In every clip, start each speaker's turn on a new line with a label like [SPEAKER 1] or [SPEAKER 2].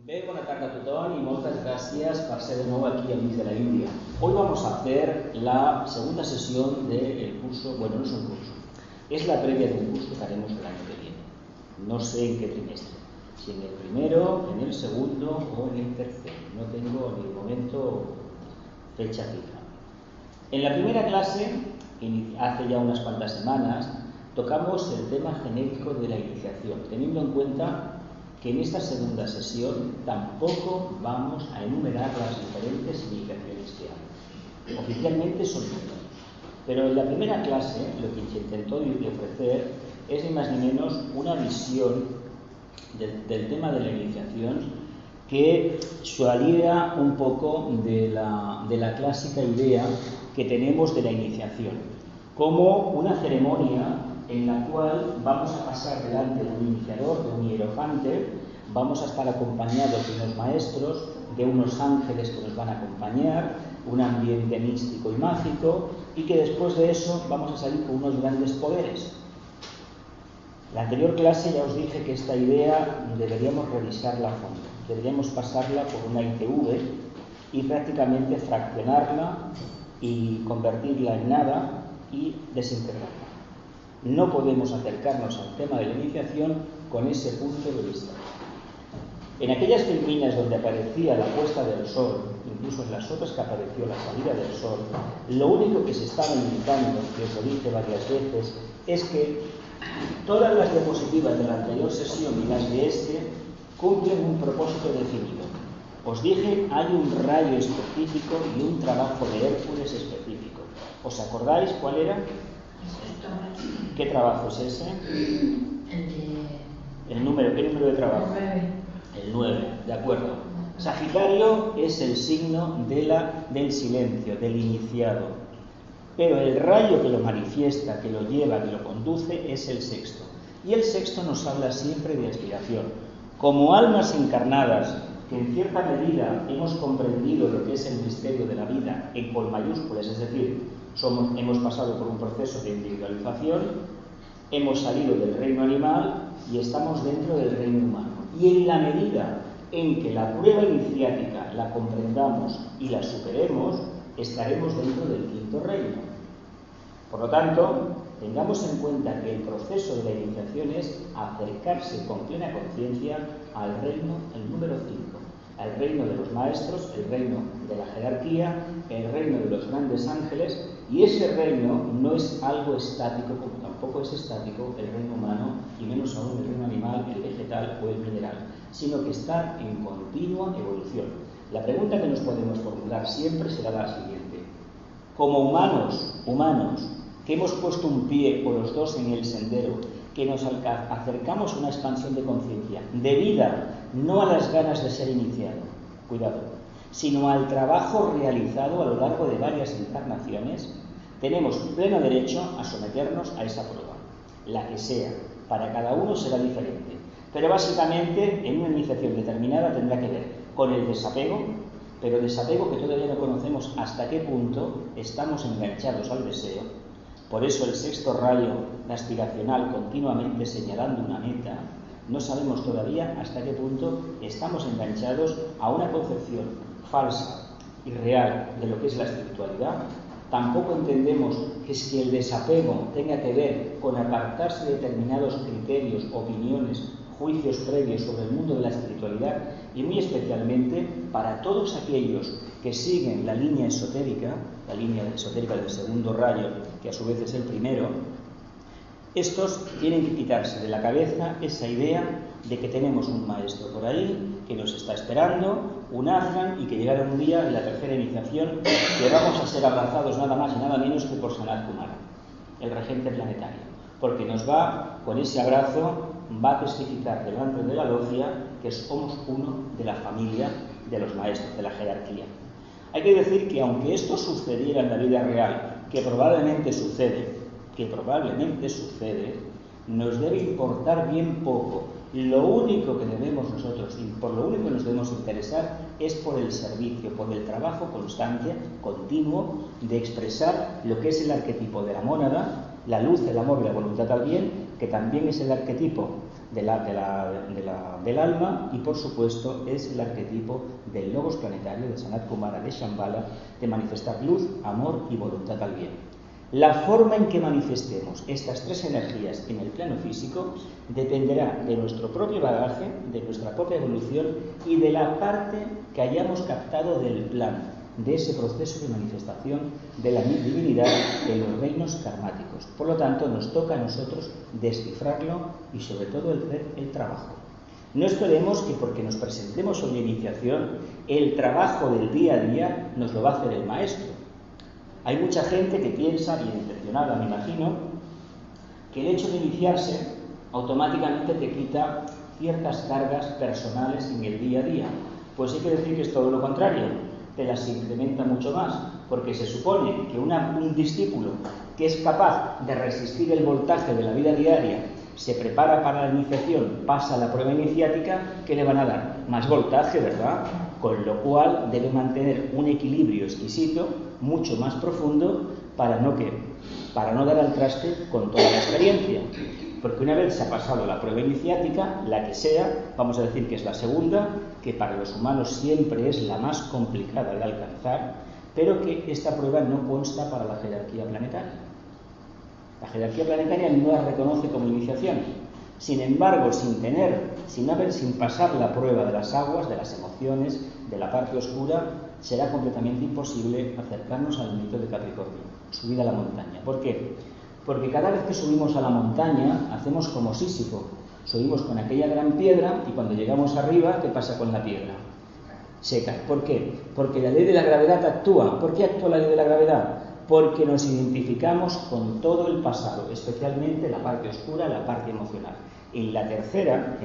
[SPEAKER 1] Bé, bona tarda a tothom i moltes gràcies per ser de nou aquí al mig de la Índia. Hoy vamos a hacer la segunda sesión del curso, bueno, no es un curso, es la previa de un curso que haremos el año que viene. No sé en qué trimestre, si en el primero, en el segundo o en el tercero. No tengo en el momento fecha fija. En la primera clase, hace ya unas cuantas semanas, tocamos el tema genérico de la iniciación, teniendo en cuenta que en esta segunda sesión tampoco vamos a enumerar las diferentes iniciaciones que hay. Oficialmente son números, pero en la primera clase lo que se intentó ofrecer es ni más ni menos una visión del tema de la iniciación que saliera un poco de la clásica idea que tenemos de la iniciación, como una ceremonia en la cual vamos a pasar delante de un iniciador, de un hierofante, vamos a estar acompañados de unos maestros, de unos ángeles que nos van a acompañar, un ambiente místico y mágico, y que después de eso vamos a salir con unos grandes poderes. La anterior clase ya os dije que esta idea deberíamos revisarla a fondo, deberíamos pasarla por una ITV y prácticamente fraccionarla y convertirla en nada y desintegrarla. No podemos acercarnos al tema de la iniciación con ese punto de vista. En aquellas filminas donde aparecía la puesta del sol, incluso en las otras que apareció la salida del sol, lo único que se estaba indicando, que os lo dije varias veces, es que todas las diapositivas de la anterior sesión y las de este cumplen un propósito definido. Os dije, hay un rayo específico y un trabajo de Hércules específico. ¿Os acordáis cuál era? ¿Qué trabajo es ese? El número, ¿qué número de trabajo? El 9, de acuerdo. Sagitario es el signo del silencio, del iniciado. Pero el rayo que lo manifiesta, que lo lleva, que lo conduce, es el sexto. Y el sexto nos habla siempre de aspiración. Como almas encarnadas, que en cierta medida hemos comprendido lo que es el misterio de la vida con mayúsculas, es decir, hemos pasado por un proceso de individualización, hemos salido del reino animal y estamos dentro del reino humano. Y en la medida en que la prueba iniciática la comprendamos y la superemos, estaremos dentro del quinto reino. Por lo tanto, tengamos en cuenta que el proceso de la iniciación es acercarse con plena conciencia al reino, el número 5, al reino de los maestros, el reino de la jerarquía, el reino de los grandes ángeles, y ese reino no es algo estático, como tampoco es estático el reino humano, y menos aún el reino animal, el vegetal o el mineral, sino que está en continua evolución. La pregunta que nos podemos formular siempre será la siguiente: como humanos, que hemos puesto un pie o los dos en el sendero, que nos acercamos a una expansión de conciencia, debida no a las ganas de ser iniciado, cuidado, sino al trabajo realizado a lo largo de varias encarnaciones, tenemos pleno derecho a someternos a esa prueba, la que sea. Para cada uno será diferente, pero básicamente en una iniciación determinada tendrá que ver con el desapego, pero desapego que todavía no conocemos hasta qué punto estamos enganchados al deseo. Por eso el sexto rayo aspiracional continuamente señalando una meta, no sabemos todavía hasta qué punto estamos enganchados a una concepción falsa y real de lo que es la espiritualidad. Tampoco entendemos que si el desapego tenga que ver con apartarse de determinados criterios, opiniones, juicios previos sobre el mundo de la espiritualidad, y muy especialmente para todos aquellos que siguen la línea esotérica del segundo rayo, que a su vez es el primero. Estos tienen que quitarse de la cabeza esa idea de que tenemos un maestro por ahí que nos está esperando, un Atman, y que llegará un día en la tercera iniciación que vamos a ser abrazados nada más y nada menos que por Sanat Kumara, el regente planetario, porque nos va, con ese abrazo, va a testificar delante de la logia que somos uno de la familia de los maestros, de la jerarquía. Hay que decir que aunque esto sucediera en la vida real, que probablemente sucede, nos debe importar bien poco. Lo único que debemos nosotros, y por lo único que nos debemos interesar, es por el servicio, por el trabajo constante, continuo, de expresar lo que es el arquetipo de la mónada, la luz, el amor y la voluntad al bien, que también es el arquetipo del alma, y por supuesto es el arquetipo del logos planetario, de Sanat Kumara, de Shambhala, de manifestar luz, amor y voluntad al bien. La forma en que manifestemos estas tres energías en el plano físico dependerá de nuestro propio bagaje, de nuestra propia evolución y de la parte que hayamos captado del plan, de ese proceso de manifestación de la divinidad en los reinos karmáticos. Por lo tanto, nos toca a nosotros descifrarlo y sobre todo el trabajo. No esperemos que porque nos presentemos a una iniciación, el trabajo del día a día nos lo va a hacer el maestro. Hay mucha gente que piensa, bien intencionada me imagino, que el hecho de iniciarse automáticamente te quita ciertas cargas personales en el día a día. Pues hay que decir que es todo lo contrario, te las incrementa mucho más, porque se supone que un discípulo que es capaz de resistir el voltaje de la vida diaria, se prepara para la iniciación, pasa la prueba iniciática, ¿qué le van a dar? Más voltaje, ¿verdad? Con lo cual debe mantener un equilibrio exquisito, mucho más profundo, para no dar al traste con toda la experiencia. Porque una vez se ha pasado la prueba iniciática, la que sea, vamos a decir que es la segunda, que para los humanos siempre es la más complicada de alcanzar, pero que esta prueba no consta para la jerarquía planetaria. La jerarquía planetaria no la reconoce como iniciación. Sin embargo, sin pasar la prueba de las aguas, de las emociones, de la parte oscura, será completamente imposible acercarnos al mito de Capricornio, subir a la montaña. ¿Por qué? Porque cada vez que subimos a la montaña, hacemos como Sísifo. Subimos con aquella gran piedra y cuando llegamos arriba, ¿qué pasa con la piedra? Seca. ¿Por qué? Porque la ley de la gravedad actúa. ¿Por qué actúa la ley de la gravedad? Porque nos identificamos con todo el pasado, especialmente la parte oscura, la parte emocional. En la tercera,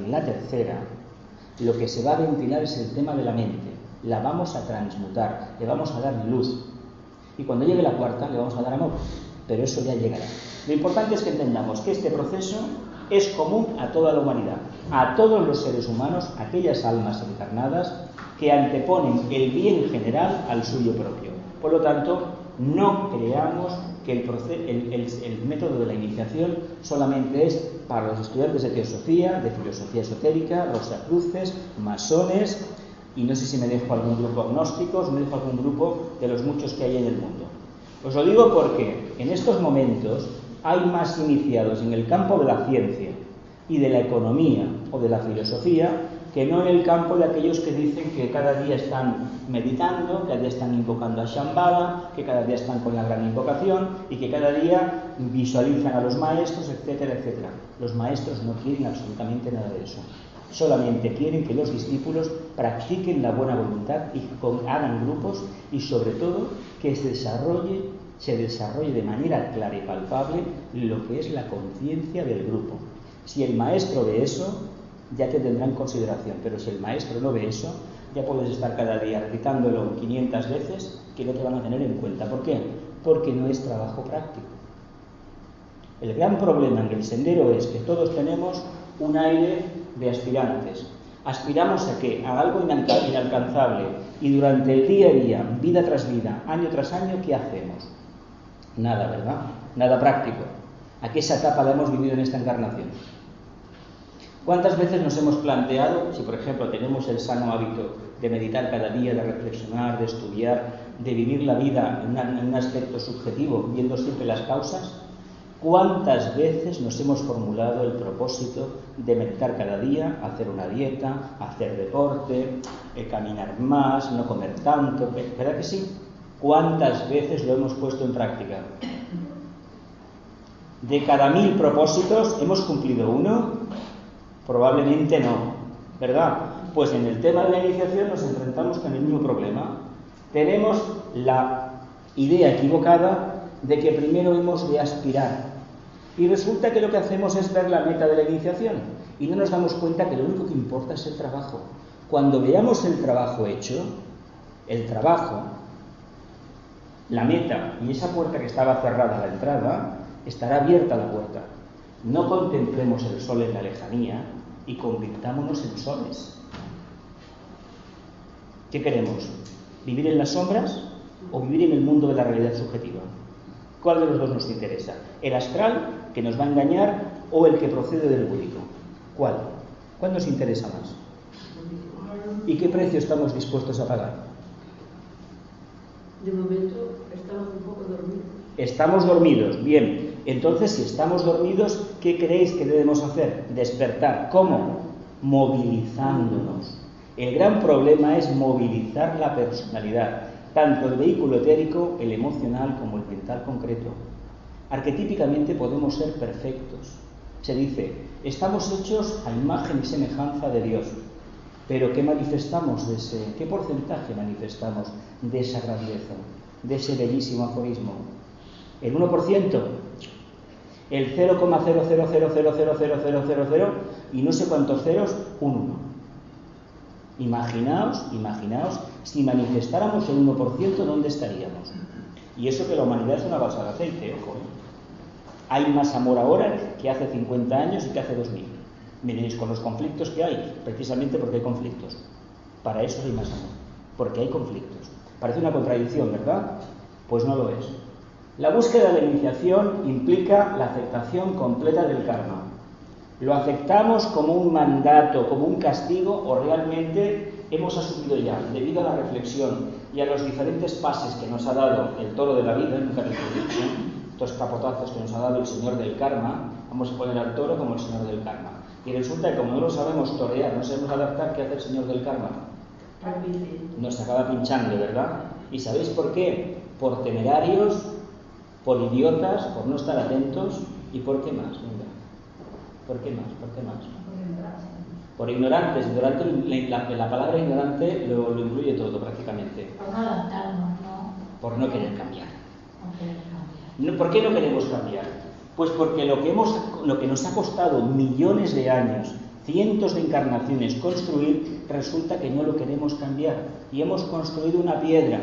[SPEAKER 1] lo que se va a ventilar es el tema de la mente. La vamos a transmutar, le vamos a dar luz. Y cuando llegue la cuarta, le vamos a dar amor. Pero eso ya llegará. Lo importante es que entendamos que este proceso es común a toda la humanidad, a todos los seres humanos, aquellas almas encarnadas que anteponen el bien general al suyo propio. Por lo tanto, no creamos que el método de la iniciación solamente es para los estudiantes de teosofía, de filosofía esotérica, rosacruces, masones, y no sé si me dejo algún grupo agnósticos, me dejo algún grupo de los muchos que hay en el mundo. Os lo digo porque en estos momentos hay más iniciados en el campo de la ciencia y de la economía o de la filosofía que no en el campo de aquellos que dicen que cada día están meditando, que cada día están invocando a Shambhala, que cada día están con la gran invocación y que cada día visualizan a los maestros, etcétera, etcétera. Los maestros no quieren absolutamente nada de eso. Solamente quieren que los discípulos practiquen la buena voluntad y hagan grupos y sobre todo que se desarrolle de manera clara y palpable lo que es la conciencia del grupo. Si el maestro ve eso, ya te tendrá en consideración, pero si el maestro no ve eso, ya puedes estar cada día recitándolo 500 veces que no te van a tener en cuenta. ¿Por qué? Porque no es trabajo práctico. El gran problema en el sendero es que todos tenemos un aire de aspirantes. ¿Aspiramos a qué? A algo inalcanzable. Y durante el día a día, vida tras vida, año tras año, ¿qué hacemos? Nada, ¿verdad? Nada práctico. ¿A qué esa etapa la hemos vivido en esta encarnación? ¿Cuántas veces nos hemos planteado, si por ejemplo tenemos el sano hábito de meditar cada día, de reflexionar, de estudiar, de vivir la vida en un aspecto subjetivo, viendo siempre las causas? ¿Cuántas veces nos hemos formulado el propósito de meditar cada día, hacer una dieta, hacer deporte, caminar más, no comer tanto? ¿Verdad que sí? ¿Cuántas veces lo hemos puesto en práctica? De cada 1000 propósitos, ¿hemos cumplido uno? Probablemente no, ¿verdad? Pues en el tema de la iniciación nos enfrentamos con el mismo problema. Tenemos la idea equivocada de que primero hemos de aspirar. Y resulta que lo que hacemos es ver la meta de la iniciación. Y no nos damos cuenta que lo único que importa es el trabajo. Cuando veamos el trabajo hecho, la meta y esa puerta que estaba cerrada a la entrada, estará abierta la puerta. No contemplemos el sol en la lejanía y convirtámonos en soles. ¿Qué queremos? ¿Vivir en las sombras o vivir en el mundo de la realidad subjetiva? ¿Cuál de los dos nos interesa? ¿El astral, que nos va a engañar, o el que procede del búdico? ¿Cuál? ¿Cuál nos interesa más? ¿Y qué precio estamos dispuestos a pagar?
[SPEAKER 2] De momento estamos un poco dormidos.
[SPEAKER 1] Estamos dormidos, bien. Entonces, si estamos dormidos, ¿qué creéis que debemos hacer? Despertar. ¿Cómo? Movilizándonos. El gran problema es movilizar la personalidad, tanto el vehículo etérico, el emocional, como el mental concreto. Arquetípicamente podemos ser perfectos. Se dice, estamos hechos a imagen y semejanza de Dios. Pero ¿qué manifestamos qué porcentaje manifestamos de esa grandeza, de ese bellísimo aforismo? ¿El 1%? ¿El 0,000000000 y no sé cuántos ceros? Un 1. Imaginaos, si manifestáramos el 1%, ¿dónde estaríamos? Y eso que la humanidad es una balsa de aceite, ojo. Hay más amor ahora que hace 50 años y que hace 2000. Me diréis, con los conflictos que hay, precisamente porque hay conflictos. Para eso hay más amor, porque hay conflictos. Parece una contradicción, ¿verdad? Pues no lo es. La búsqueda de la iniciación implica la aceptación completa del karma. ¿Lo aceptamos como un mandato, como un castigo, o realmente hemos asumido ya, debido a la reflexión y a los diferentes pases que nos ha dado el toro de la vida, nunca te he dicho, estos capotazos que nos ha dado el señor del karma, vamos a poner al toro como el señor del karma? Y resulta que como no lo sabemos torear, no sabemos adaptar, ¿qué hace el señor del karma? Nos acaba pinchando, ¿verdad? ¿Y sabéis por qué? Por temerarios, por idiotas, por no estar atentos, ¿y por qué más? Venga. ¿Por qué más? Por ignorantes. La palabra ignorante lo incluye todo prácticamente.
[SPEAKER 3] Por no adaptarnos, ¿no?
[SPEAKER 1] Por no querer cambiar. ¿Por qué no queremos cambiar? Pues porque lo que nos ha costado millones de años, cientos de encarnaciones construir, resulta que no lo queremos cambiar. Y hemos construido una piedra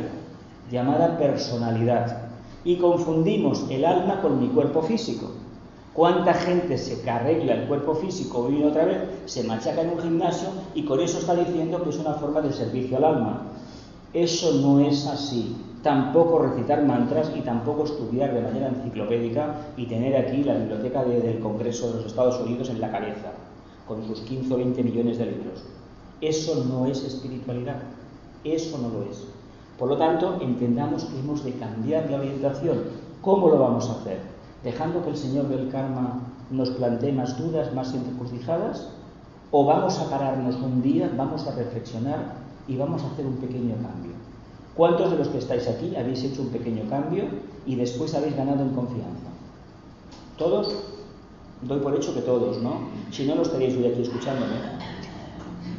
[SPEAKER 1] llamada personalidad. Y confundimos el alma con mi cuerpo físico. ¿Cuánta gente se arregla el cuerpo físico y otra vez se machaca en un gimnasio y con eso está diciendo que es una forma de servicio al alma? Eso no es así. Tampoco recitar mantras y tampoco estudiar de manera enciclopédica y tener aquí la biblioteca del Congreso de los Estados Unidos en la cabeza, con sus 15 o 20 millones de libros. Eso no es espiritualidad. Eso no lo es. Por lo tanto, entendamos que hemos de cambiar la orientación. ¿Cómo lo vamos a hacer? ¿Dejando que el señor del karma nos plantee más dudas, más encrucijadas? ¿O vamos a pararnos un día, vamos a reflexionar y vamos a hacer un pequeño cambio? ¿Cuántos de los que estáis aquí habéis hecho un pequeño cambio y después habéis ganado en confianza? ¿Todos? Doy por hecho que todos, ¿no? Si no, no estaríais hoy aquí escuchándome.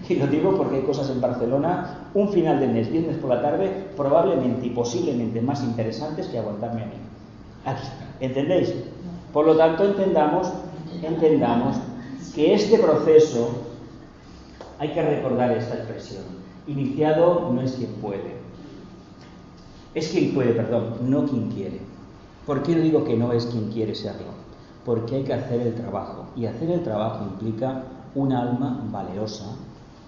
[SPEAKER 1] Y lo digo porque hay cosas en Barcelona, un final de mes, viernes por la tarde, probablemente y posiblemente más interesantes que aguantarme a mí. Aquí, ¿entendéis? Por lo tanto, entendamos que este proceso, hay que recordar esta expresión, iniciado no es quien puede. Es quien puede, no quien quiere. ¿Por qué digo que no es quien quiere serlo? Porque hay que hacer el trabajo. Y hacer el trabajo implica un alma valerosa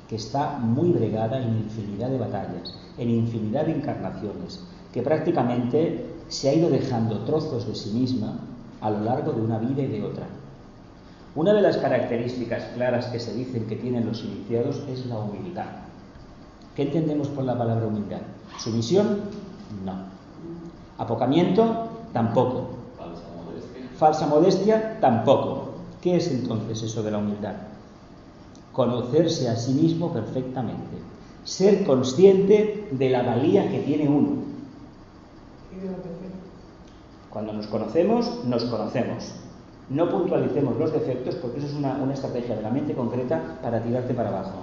[SPEAKER 1] que está muy bregada en infinidad de batallas, en infinidad de encarnaciones, que prácticamente se ha ido dejando trozos de sí misma a lo largo de una vida y de otra. Una de las características claras que se dicen que tienen los iniciados es la humildad. ¿Qué entendemos por la palabra humildad? ¿Sumisión? No. ¿Apocamiento? Tampoco. ¿Falsa modestia? Tampoco. ¿Qué es entonces eso de la humildad? Conocerse a sí mismo perfectamente. Ser consciente de la valía que tiene uno. Cuando nos conocemos, nos conocemos. No puntualicemos los defectos porque eso es una estrategia de la mente concreta para tirarte para abajo.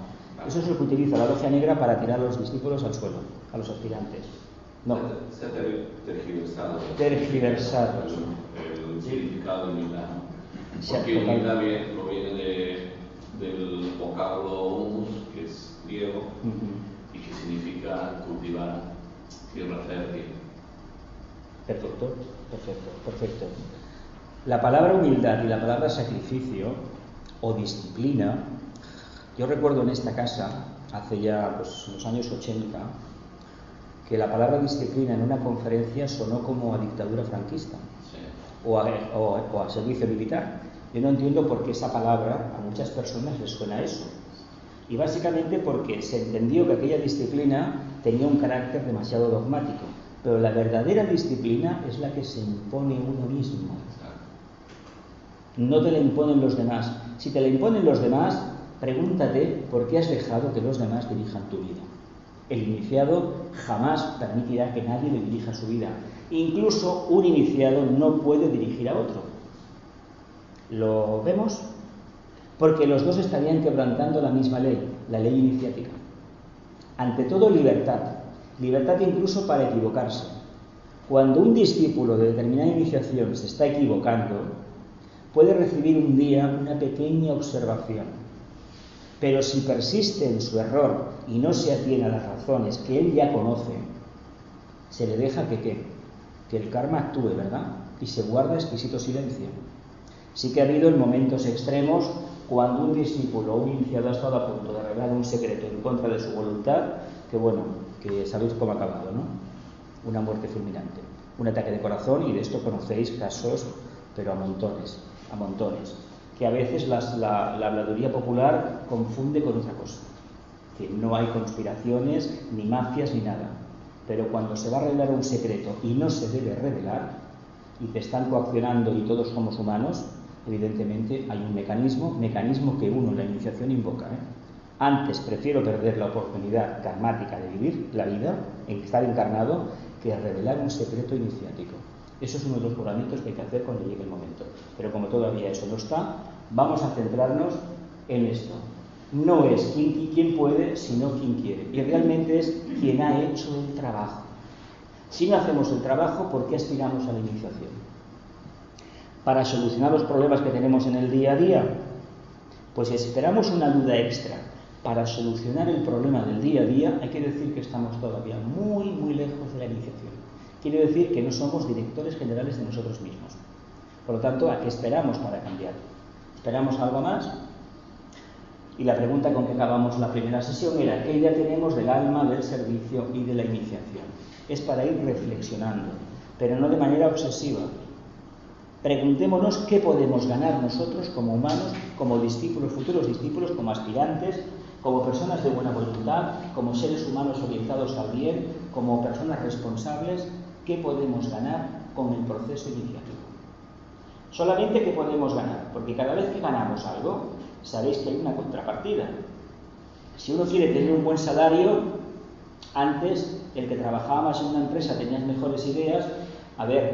[SPEAKER 1] Eso es lo que utiliza la logia negra para tirar a los discípulos al suelo, a los aspirantes. No.
[SPEAKER 4] Se ha tergiversado.
[SPEAKER 1] Tergiversado.
[SPEAKER 4] El significado de humildad. Porque humildad proviene del vocablo humus, que es griego, y que significa cultivar tierra fértil.
[SPEAKER 1] Perfecto. La palabra humildad y la palabra sacrificio o disciplina, yo recuerdo en esta casa, hace ya los años 80, que la palabra disciplina en una conferencia sonó como a dictadura franquista, sí, o a servicio militar. Yo no entiendo por qué esa palabra a muchas personas les suena a eso. Y básicamente porque se entendió que aquella disciplina tenía un carácter demasiado dogmático. Pero la verdadera disciplina es la que se impone uno mismo. No te la imponen los demás. Si te la imponen los demás, pregúntate por qué has dejado que los demás dirijan tu vida. El iniciado jamás permitirá que nadie le dirija su vida. Incluso un iniciado no puede dirigir a otro. ¿Lo vemos? Porque los dos estarían quebrantando la misma ley, la ley iniciática. Ante todo, libertad. Libertad incluso para equivocarse. Cuando un discípulo de determinada iniciación se está equivocando, puede recibir un día una pequeña observación. Pero si persiste en su error y no se atiene a las razones que él ya conoce, se le deja que el karma actúe, ¿verdad? Y se guarda exquisito silencio. Sí que ha habido en momentos extremos cuando un discípulo o un iniciado ha estado a punto de revelar un secreto en contra de su voluntad, que sabéis cómo ha acabado, ¿no? Una muerte fulminante, un ataque de corazón, y de esto conocéis casos, pero a montones, que a veces la habladuría popular confunde con otra cosa, que no hay conspiraciones, ni mafias, ni nada, pero cuando se va a revelar un secreto y no se debe revelar, y te están coaccionando y todos somos humanos, evidentemente hay un mecanismo que uno en la iniciación invoca. Antes prefiero perder la oportunidad karmática de vivir la vida, en estar encarnado, que revelar un secreto iniciático. Eso es uno de los juramentos que hay que hacer cuando llegue el momento. Pero como todavía eso no está, vamos a centrarnos en esto. No es quién puede, sino quién quiere. Y realmente es quien ha hecho el trabajo. Si no hacemos el trabajo, ¿por qué aspiramos a la iniciación? Para solucionar los problemas que tenemos en el día a día. Pues si esperamos una duda extra para solucionar el problema del día a día, hay que decir que estamos todavía muy, muy lejos de la iniciación. Quiere decir que no somos directores generales de nosotros mismos. Por lo tanto, ¿a qué esperamos para cambiar? ¿Esperamos algo más? Y la pregunta con que acabamos la primera sesión era: ¿qué idea tenemos del alma, del servicio y de la iniciación? Es para ir reflexionando, pero no de manera obsesiva. Preguntémonos qué podemos ganar nosotros como humanos, como discípulos, futuros discípulos, como aspirantes, como personas de buena voluntad, como seres humanos orientados al bien, como personas responsables. ¿Qué podemos ganar con el proceso iniciático? Solamente qué podemos ganar, porque cada vez que ganamos algo, sabéis que hay una contrapartida. Si uno quiere tener un buen salario, antes el que trabajaba más en una empresa tenía mejores ideas,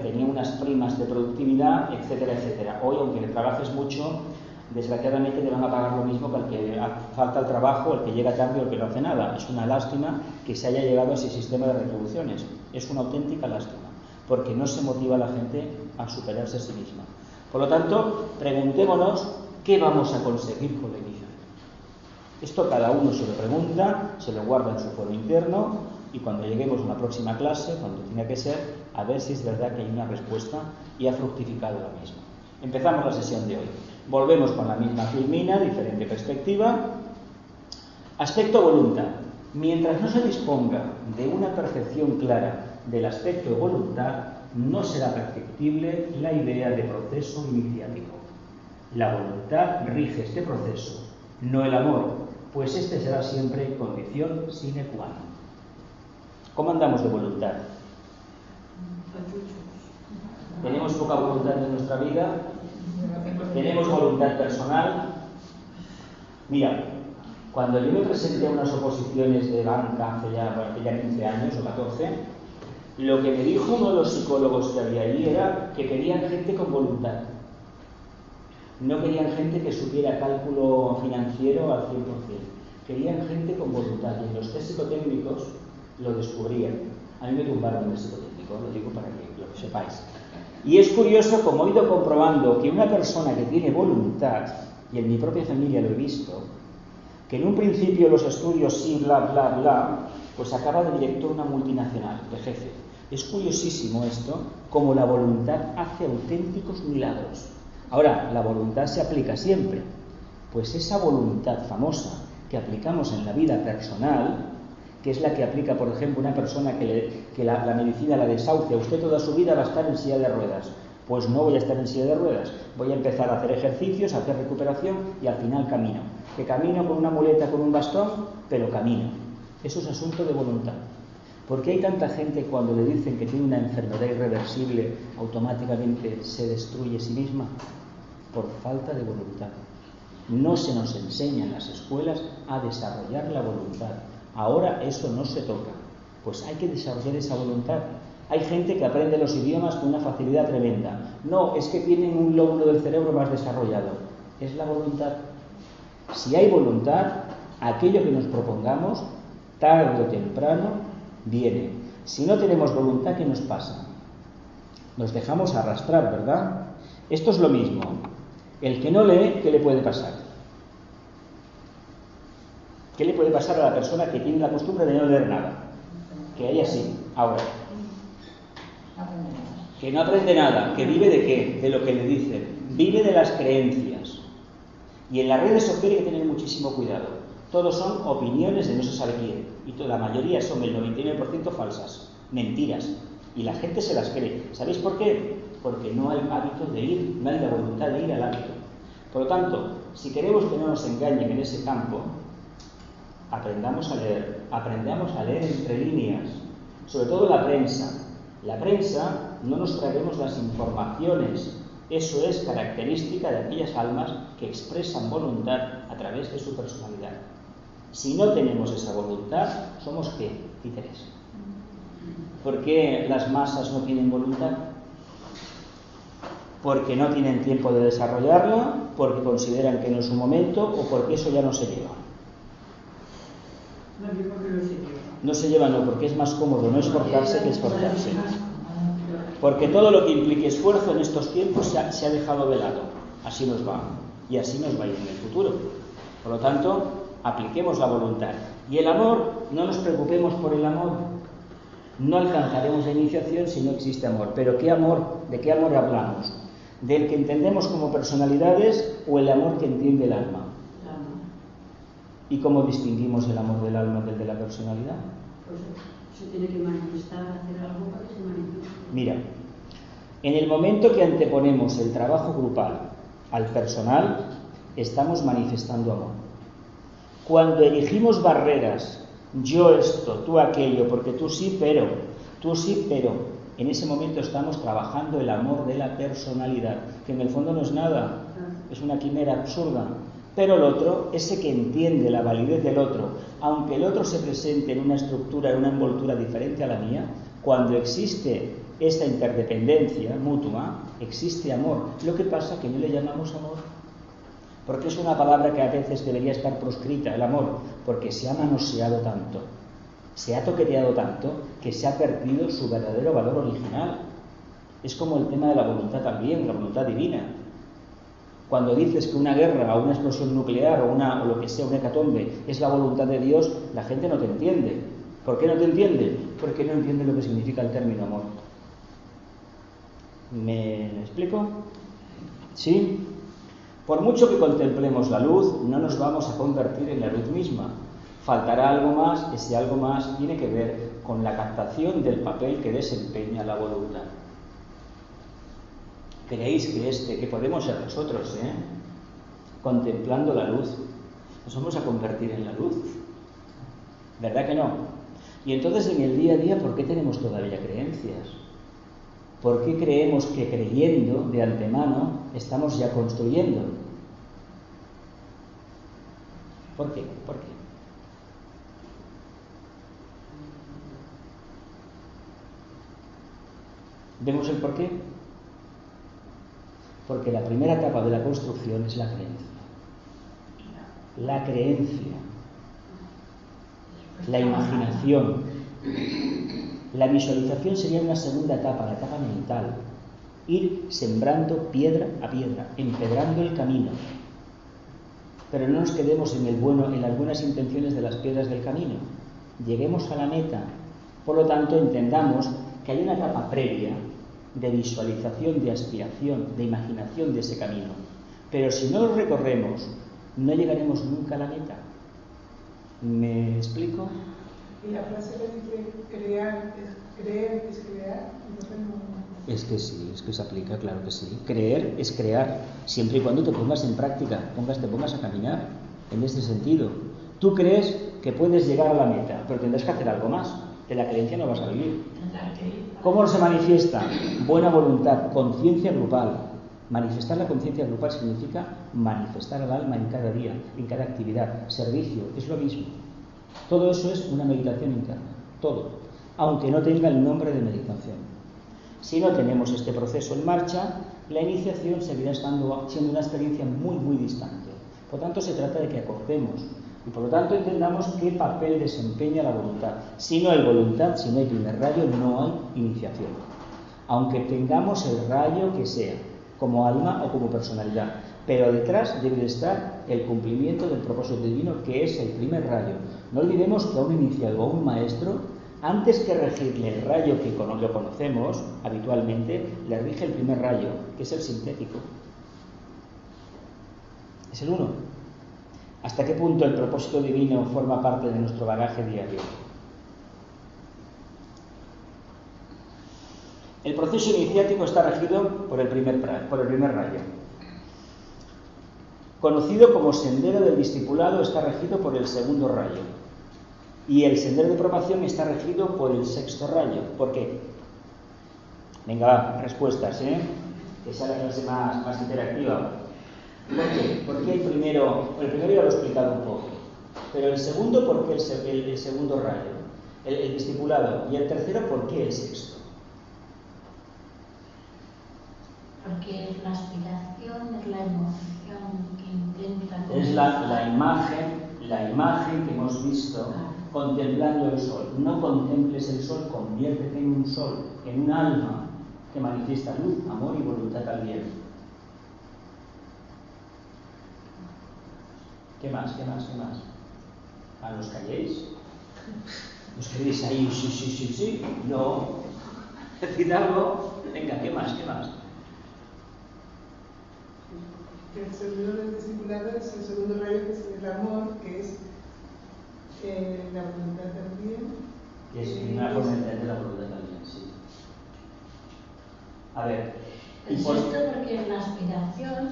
[SPEAKER 1] tenía unas primas de productividad, etcétera, etcétera. Hoy, aunque le trabajes mucho, desgraciadamente te van a pagar lo mismo que el que falta el trabajo, el que llega tarde o el que no hace nada. Es una lástima que se haya llegado a ese sistema de retribuciones. Es una auténtica lástima, porque no se motiva a la gente a superarse a sí misma. Por lo tanto, preguntémonos qué vamos a conseguir con la iniciación. Esto cada uno se lo pregunta, se lo guarda en su foro interno, y cuando lleguemos a la próxima clase, cuando tenga que ser, a ver si es verdad que hay una respuesta y ha fructificado la misma. Empezamos la sesión de hoy. Volvemos con la misma filmina, diferente perspectiva. Aspecto voluntad. Mientras no se disponga de una percepción clara del aspecto voluntad, no será perceptible la idea de proceso iniciático. La voluntad rige este proceso, no el amor, pues este será siempre condición sine qua non. ¿Cómo andamos de voluntad? ¿Tenemos poca voluntad en nuestra vida? ¿Tenemos voluntad personal? Mira, cuando yo me presenté a unas oposiciones de banca hace ya 15 años o 14, lo que me dijo uno de los psicólogos que había ahí era que querían gente con voluntad. No querían gente que supiera cálculo financiero al 100%. Querían gente con voluntad. Y en los test psicotécnicos lo descubrían. A mí me tumbaron el psicotécnico, lo digo para que lo sepáis. Y es curioso, como he ido comprobando, que una persona que tiene voluntad, y en mi propia familia lo he visto, que en un principio los estudios sí, bla, bla, bla, pues acaba de director una multinacional, de jefe. Es curiosísimo esto, como la voluntad hace auténticos milagros. Ahora, la voluntad se aplica siempre, pues esa voluntad famosa que aplicamos en la vida personal que es la que aplica, por ejemplo, una persona que la medicina la desahucia. Usted toda su vida va a estar en silla de ruedas. Pues no voy a estar en silla de ruedas, voy a empezar a hacer ejercicios, a hacer recuperación y al final camino. Que camino con una muleta, con un bastón, pero camino. Eso es asunto de voluntad. ¿Por qué hay tanta gente cuando le dicen que tiene una enfermedad irreversible, automáticamente se destruye a sí misma? Por falta de voluntad. No se nos enseña en las escuelas a desarrollar la voluntad. Ahora eso no se toca. Pues hay que desarrollar esa voluntad. Hay gente que aprende los idiomas con una facilidad tremenda. No, es que tienen un lóbulo del cerebro más desarrollado. Es la voluntad. Si hay voluntad, aquello que nos propongamos, tarde o temprano, viene. Si no tenemos voluntad, ¿qué nos pasa? Nos dejamos arrastrar, ¿verdad? Esto es lo mismo. El que no lee, ¿qué le puede pasar? ¿Qué le puede pasar a la persona que tiene la costumbre de no leer nada? Que hay así, ahora. Que no aprende nada, que vive ¿de qué? De lo que le dicen. Vive de las creencias. Y en las redes sociales hay que tener muchísimo cuidado. Todos son opiniones de no se sabe quién. Y la mayoría son el 99% falsas, mentiras. Y la gente se las cree. ¿Sabéis por qué? Porque no hay hábito de ir, no hay la voluntad de ir al hábito. Por lo tanto, si queremos que no nos engañen en ese campo, aprendamos a leer entre líneas, sobre todo la prensa. La prensa no nos traeremos las informaciones, eso es característica de aquellas almas que expresan voluntad a través de su personalidad. Si no tenemos esa voluntad, ¿somos qué? Títeres. ¿Por qué las masas no tienen voluntad? Porque no tienen tiempo de desarrollarla, porque consideran que no es su momento o porque eso ya no se lleva. No se lleva, no, porque es más cómodo no esforzarse que esforzarse. Porque todo lo que implique esfuerzo en estos tiempos se ha dejado de lado. Así nos va. Y así nos va a ir en el futuro. Por lo tanto, apliquemos la voluntad. Y el amor, no nos preocupemos por el amor. No alcanzaremos la iniciación si no existe amor. Pero ¿qué amor? ¿De qué amor hablamos? ¿Del que entendemos como personalidades o el amor que entiende el alma? ¿Y cómo distinguimos el amor del alma del de la personalidad?
[SPEAKER 2] Pues se tiene que manifestar, hacer algo para que se manifieste.
[SPEAKER 1] Mira, en el momento que anteponemos el trabajo grupal al personal, estamos manifestando amor. Cuando erigimos barreras, yo esto, tú aquello, porque tú sí, pero, en ese momento estamos trabajando el amor de la personalidad, que en el fondo no es nada, es una quimera absurda. Pero el otro, ese que entiende la validez del otro, aunque el otro se presente en una estructura, en una envoltura diferente a la mía, cuando existe esta interdependencia mutua, existe amor. Lo que pasa es que no le llamamos amor, porque es una palabra que a veces debería estar proscrita, el amor, porque se ha manoseado tanto, se ha toqueteado tanto, que se ha perdido su verdadero valor original. Es como el tema de la voluntad también, la voluntad divina. Cuando dices que una guerra o una explosión nuclear o lo que sea, una hecatombe, es la voluntad de Dios, la gente no te entiende. ¿Por qué no te entiende? Porque no entiende lo que significa el término amor. ¿Me explico? ¿Sí? Por mucho que contemplemos la luz, no nos vamos a convertir en la luz misma. Faltará algo más, ese algo más tiene que ver con la captación del papel que desempeña la voluntad. ¿Creéis que podemos ser nosotros, contemplando la luz, nos vamos a convertir en la luz? ¿Verdad que no? Y entonces en el día a día, ¿por qué tenemos todavía creencias? ¿Por qué creemos que creyendo de antemano estamos ya construyendo? ¿Por qué? ¿Por qué? ¿Vemos el por qué? Porque la primera etapa de la construcción es la creencia. La creencia. La imaginación. La visualización sería una segunda etapa, la etapa mental. Ir sembrando piedra a piedra, empedrando el camino. Pero no nos quedemos en las buenas intenciones de las piedras del camino. Lleguemos a la meta. Por lo tanto, entendamos que hay una etapa previa de visualización, de aspiración, de imaginación de ese camino. Pero si no lo recorremos, no llegaremos nunca a la meta. ¿Me explico?
[SPEAKER 3] Y la frase que dice creer es crear, entonces no...
[SPEAKER 1] Es que sí, es que se aplica, claro que sí. Creer es crear, siempre y cuando te pongas en práctica, te pongas a caminar en este sentido. Tú crees que puedes llegar a la meta, pero tendrás que hacer algo más. De la creencia no vas a vivir. ¿Cómo se manifiesta? Buena voluntad, conciencia grupal. Manifestar la conciencia grupal significa manifestar al alma en cada día, en cada actividad, servicio, es lo mismo. Todo eso es una meditación interna, todo, aunque no tenga el nombre de meditación. Si no tenemos este proceso en marcha, la iniciación seguirá siendo una experiencia muy, muy distante. Por tanto, se trata de que acordemos y por lo tanto entendamos qué papel desempeña la voluntad. Si no hay voluntad, si no hay primer rayo, no hay iniciación. Aunque tengamos el rayo que sea, como alma o como personalidad, pero detrás debe de estar el cumplimiento del propósito divino, que es el primer rayo. No olvidemos que a un iniciado o a un maestro, antes que regirle el rayo que lo conocemos habitualmente, le rige el primer rayo, que es el sintético. Es el uno. ¿Hasta qué punto el propósito divino forma parte de nuestro bagaje diario? El proceso iniciático está regido por el primer rayo. Conocido como sendero del discipulado, está regido por el segundo rayo. Y el sendero de probación está regido por el sexto rayo. ¿Por qué? Venga, va, respuestas, que sea la clase más interactiva. ¿Por qué? Porque el primero ya lo he explicado un poco. Pero el segundo, ¿por qué el segundo rayo? El discipulado. Y el tercero, ¿por qué el sexto?
[SPEAKER 2] Porque es la aspiración, es la emoción que intenta...
[SPEAKER 1] Es la imagen que hemos visto contemplando el sol. No contemples el sol, conviértete en un sol, en un alma que manifiesta luz, amor y voluntad al bien. ¿Qué más? ¿A los calléis? ¿Os queréis ahí? Sí. No. Decid algo. Venga, ¿qué más?
[SPEAKER 3] El sendero del discipulado es el segundo rayo, que es el amor, que es la voluntad también.
[SPEAKER 1] Que es una forma de entender la voluntad también, sí. A ver.
[SPEAKER 2] El sexto porque es la aspiración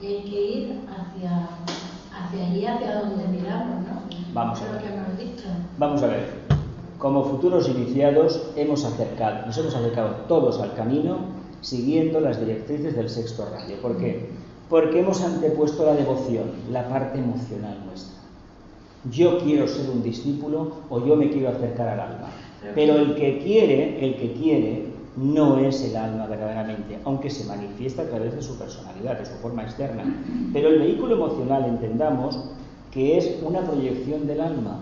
[SPEAKER 2] y hay que ir hacia allí, hacia donde miramos, ¿no?
[SPEAKER 1] Vamos a ver.
[SPEAKER 2] Lo que hemos dicho.
[SPEAKER 1] Vamos a ver. Como futuros iniciados nos hemos acercado todos al camino siguiendo las directrices del sexto rayo. ¿Por qué? Porque hemos antepuesto la devoción, la parte emocional nuestra. Yo quiero ser un discípulo o yo me quiero acercar al alma. Pero el que quiere no es el alma verdaderamente, aunque se manifiesta a través de su personalidad, de su forma externa. Pero el vehículo emocional, entendamos que es una proyección del alma.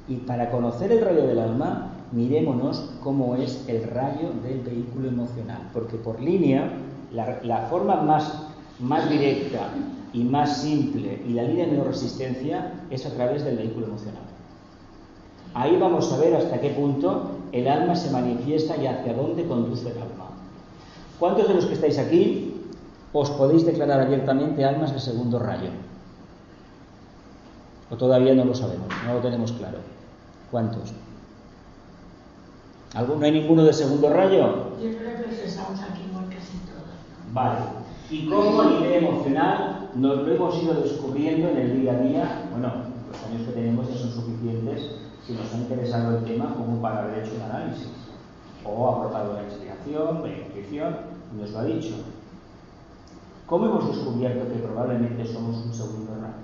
[SPEAKER 1] Y para conocer el rayo del alma, mirémonos cómo es el rayo del vehículo emocional. Porque por línea, la forma más directa y más simple y la línea de menor resistencia es a través del vehículo emocional. Ahí vamos a ver hasta qué punto el alma se manifiesta y hacia dónde conduce el alma. ¿Cuántos de los que estáis aquí os podéis declarar abiertamente almas del segundo rayo? ¿O todavía no lo sabemos? No lo tenemos claro. ¿Cuántos? ¿No hay ninguno de segundo rayo?
[SPEAKER 2] Yo creo que estamos aquí por casi todos.
[SPEAKER 1] Vale. ¿Y cómo a nivel emocional nos lo hemos ido descubriendo en el día a día? Bueno, los años que tenemos ya son suficientes si nos ha interesado el tema como para haber hecho un análisis. O aportado la investigación, la intuición, y nos lo ha dicho. ¿Cómo hemos descubierto que probablemente somos un segundo rayo?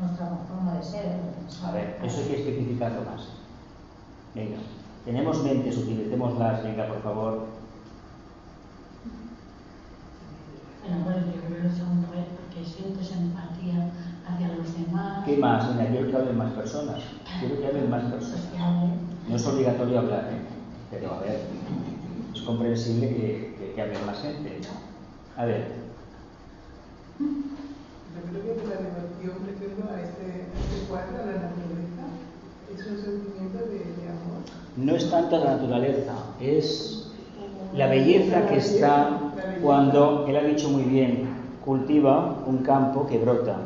[SPEAKER 2] Nuestra forma de ser.
[SPEAKER 1] A ver, eso hay que especificarlo más. Venga, tenemos mentes, utilicémoslas, venga, por favor.
[SPEAKER 2] Bueno, yo creo que el segundo es porque sientes empatía hacia los demás.
[SPEAKER 1] ¿Qué más? Venga, quiero que hablen más personas. No es obligatorio hablar, pero a ver, es comprensible que hable más gente. A ver.
[SPEAKER 3] Yo creo que la devoción, refiriendo a este cuadro, a la naturaleza, es un sentimiento de amor.
[SPEAKER 1] No es tanto la naturaleza, es la belleza que está cuando, él ha dicho muy bien, cultiva un campo que brota.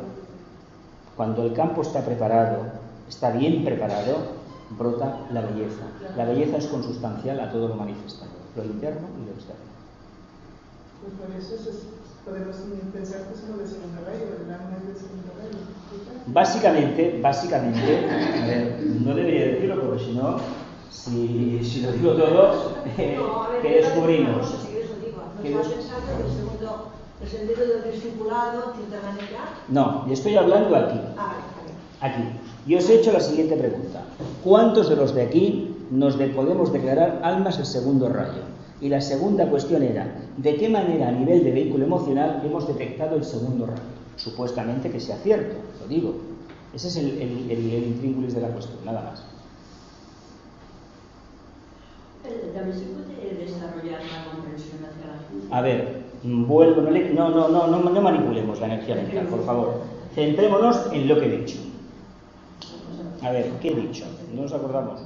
[SPEAKER 1] Cuando el campo está preparado está bien preparado, brota la belleza. La belleza es consustancial a todo lo manifestado, lo interno y lo externo.
[SPEAKER 3] Pues por eso podemos pensar que es lo de segundo rayo, el alma es de segundo rayo.
[SPEAKER 1] Básicamente, a ver, no debería decirlo porque si no, si lo digo todo, ¿qué descubrimos?
[SPEAKER 5] ¿No estás pensando que el sendero del discipulado, de cierta manera?
[SPEAKER 1] No, y estoy hablando aquí. Aquí. Y os he hecho la siguiente pregunta. ¿Cuántos de los de aquí podemos declarar almas del segundo rayo? Y la segunda cuestión era, ¿de qué manera a nivel de vehículo emocional hemos detectado el segundo rayo? Supuestamente que sea cierto, lo digo. Ese es el intríngulis de la cuestión, nada más.
[SPEAKER 5] ¿También se puede desarrollar la comprensión hacia la gente?
[SPEAKER 1] A ver, vuelvo, no manipulemos la energía mental, por favor. Centrémonos en lo que he dicho. A ver, ¿qué he dicho? ¿No nos acordamos?